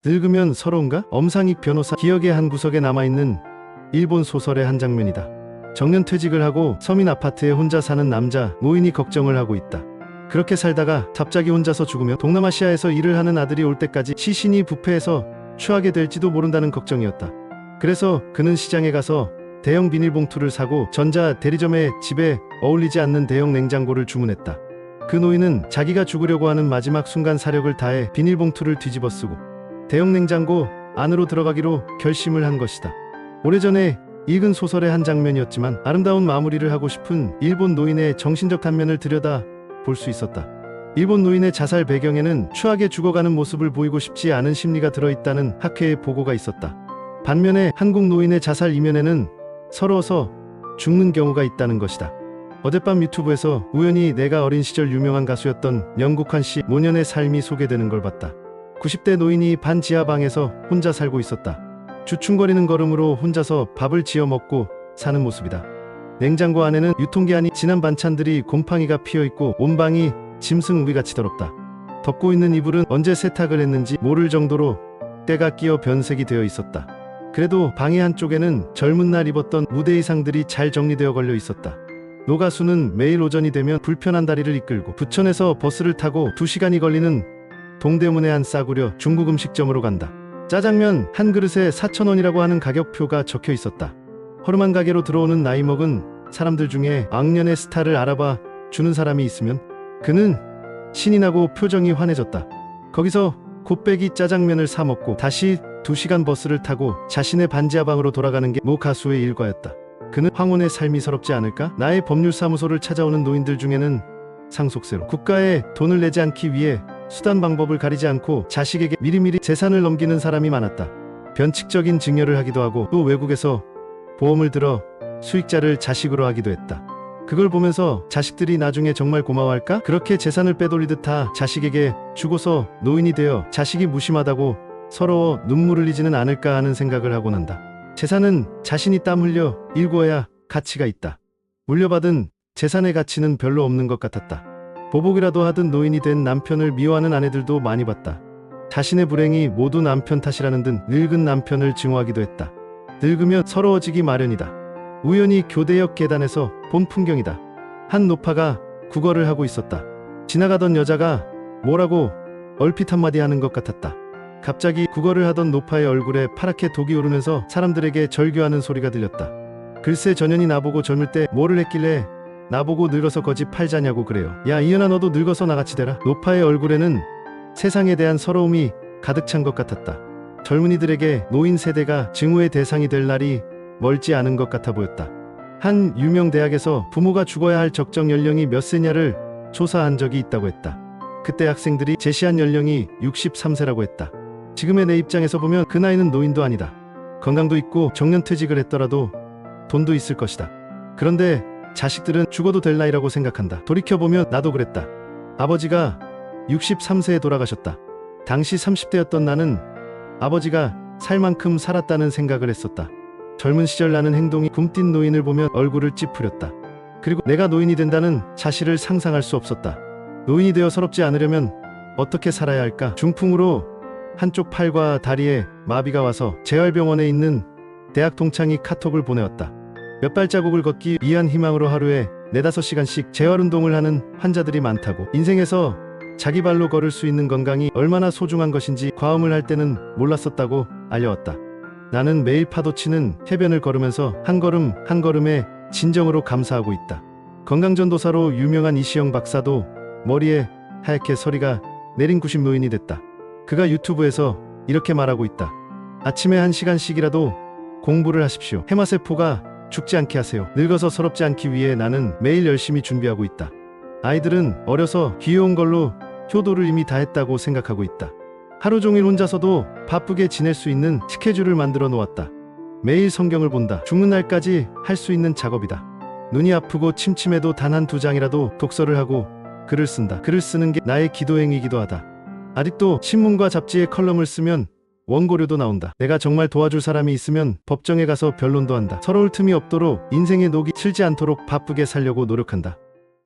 늙으면 서러운가? 엄상익 변호사 기억의 한 구석에 남아있는 일본 소설의 한 장면이다. 정년퇴직을 하고 서민 아파트에 혼자 사는 남자 노인이 걱정을 하고 있다. 그렇게 살다가 갑자기 혼자서 죽으며 동남아시아에서 일을 하는 아들이 올 때까지 시신이 부패해서 취하게 될지도 모른다는 걱정이었다. 그래서 그는 시장에 가서 대형 비닐봉투를 사고 전자 대리점에 집에 어울리지 않는 대형 냉장고를 주문했다. 그 노인은 자기가 죽으려고 하는 마지막 순간 사력을 다해 비닐봉투를 뒤집어 쓰고 대형 냉장고 안으로 들어가기로 결심을 한 것이다. 오래전에 읽은 소설의 한 장면이었지만 아름다운 마무리를 하고 싶은 일본 노인의 정신적 단면을 들여다 볼 수 있었다. 일본 노인의 자살 배경에는 추하게 죽어가는 모습을 보이고 싶지 않은 심리가 들어있다는 학회의 보고가 있었다. 반면에 한국 노인의 자살 이면에는 서러워서 죽는 경우가 있다는 것이다. 어젯밤 유튜브에서 우연히 내가 어린 시절 유명한 가수였던 영국환 씨 노년의 삶이 소개되는 걸 봤다. 90대 노인이 반 지하방에서 혼자 살고 있었다. 주춤거리는 걸음으로 혼자서 밥을 지어 먹고 사는 모습이다. 냉장고 안에는 유통기한이 지난 반찬들이 곰팡이가 피어있고 온 방이 짐승 우리같이 더럽다. 덮고 있는 이불은 언제 세탁을 했는지 모를 정도로 때가 끼어 변색이 되어 있었다. 그래도 방의 한쪽에는 젊은 날 입었던 무대 의상들이 잘 정리되어 걸려 있었다. 노 가수는 매일 오전이 되면 불편한 다리를 이끌고 부천에서 버스를 타고 2시간이 걸리는 동대문의 한 싸구려 중국 음식점으로 간다. 짜장면 한 그릇에 4,000원이라고 하는 가격표가 적혀 있었다. 허름한 가게로 들어오는 나이 먹은 사람들 중에 악년의 스타를 알아봐 주는 사람이 있으면 그는 신이 나고 표정이 환해졌다. 거기서 곱빼기 짜장면을 사 먹고 다시 2시간 버스를 타고 자신의 반지하방으로 돌아가는 게 모 가수의 일과였다. 그는 황혼의 삶이 서럽지 않을까? 나의 법률사무소를 찾아오는 노인들 중에는 상속세로 국가에 돈을 내지 않기 위해 수단 방법을 가리지 않고 자식에게 미리미리 재산을 넘기는 사람이 많았다. 변칙적인 증여를 하기도 하고 또 외국에서 보험을 들어 수익자를 자식으로 하기도 했다. 그걸 보면서 자식들이 나중에 정말 고마워할까? 그렇게 재산을 빼돌리듯 다 자식에게 주고서 노인이 되어 자식이 무심하다고 서러워 눈물을 흘리지는 않을까 하는 생각을 하곤 한다. 재산은 자신이 땀 흘려 일구어야 가치가 있다. 물려받은 재산의 가치는 별로 없는 것 같았다. 보복이라도 하듯 노인이 된 남편을 미워하는 아내들도 많이 봤다. 자신의 불행이 모두 남편 탓이라는 듯 늙은 남편을 증오하기도 했다. 늙으면 서러워지기 마련이다. 우연히 교대역 계단에서 본 풍경이다. 한 노파가 구걸을 하고 있었다. 지나가던 여자가 뭐라고 얼핏 한마디 하는 것 같았다. 갑자기 구걸을 하던 노파의 얼굴에 파랗게 독이 오르면서 사람들에게 절규하는 소리가 들렸다. 글쎄 전현이 나보고 젊을 때 뭐를 했길래 나보고 늙어서 거지 팔자냐고 그래요. 야 이년아 너도 늙어서 나같이 되라. 노파의 얼굴에는 세상에 대한 서러움이 가득 찬 것 같았다. 젊은이들에게 노인 세대가 증오의 대상이 될 날이 멀지 않은 것 같아 보였다. 한 유명 대학에서 부모가 죽어야 할 적정 연령이 몇 세냐를 조사한 적이 있다고 했다. 그때 학생들이 제시한 연령이 63세라고 했다. 지금의 내 입장에서 보면 그 나이는 노인도 아니다. 건강도 있고 정년퇴직을 했더라도 돈도 있을 것이다. 그런데 자식들은 죽어도 될 나이라고 생각한다. 돌이켜보면 나도 그랬다. 아버지가 63세에 돌아가셨다. 당시 30대였던 나는 아버지가 살 만큼 살았다는 생각을 했었다. 젊은 시절 나는 행동이 굼뛴 노인을 보면 얼굴을 찌푸렸다. 그리고 내가 노인이 된다는 사실을 상상할 수 없었다. 노인이 되어 서럽지 않으려면 어떻게 살아야 할까? 중풍으로 한쪽 팔과 다리에 마비가 와서 재활병원에 있는 대학 동창이 카톡을 보내왔다. 몇 발자국을 걷기 위한 희망으로 하루에 4-5시간씩 재활운동을 하는 환자들이 많다고. 인생에서 자기 발로 걸을 수 있는 건강이 얼마나 소중한 것인지 과음을 할 때는 몰랐었다고 알려왔다. 나는 매일 파도치는 해변을 걸으면서 한 걸음 한 걸음에 진정으로 감사하고 있다. 건강전도사로 유명한 이시영 박사도 머리에 하얗게 서리가 내린 90 노인이 됐다. 그가 유튜브에서 이렇게 말하고 있다. 아침에 1시간씩이라도 공부를 하십시오. 해마세포가 죽지 않게 하세요. 늙어서 서럽지 않기 위해 나는 매일 열심히 준비하고 있다. 아이들은 어려서 귀여운 걸로 효도를 이미 다 했다고 생각하고 있다. 하루 종일 혼자서도 바쁘게 지낼 수 있는 스케줄을 만들어 놓았다. 매일 성경을 본다. 죽는 날까지 할 수 있는 작업이다. 눈이 아프고 침침해도 단 1-2장이라도 독서를 하고 글을 쓴다. 글을 쓰는 게 나의 기도행위이기도 하다. 아직도 신문과 잡지에 컬럼을 쓰면 원고료도 나온다. 내가 정말 도와줄 사람이 있으면 법정에 가서 변론도 한다. 서러울 틈이 없도록 인생의 녹이 슬지 않도록 바쁘게 살려고 노력한다.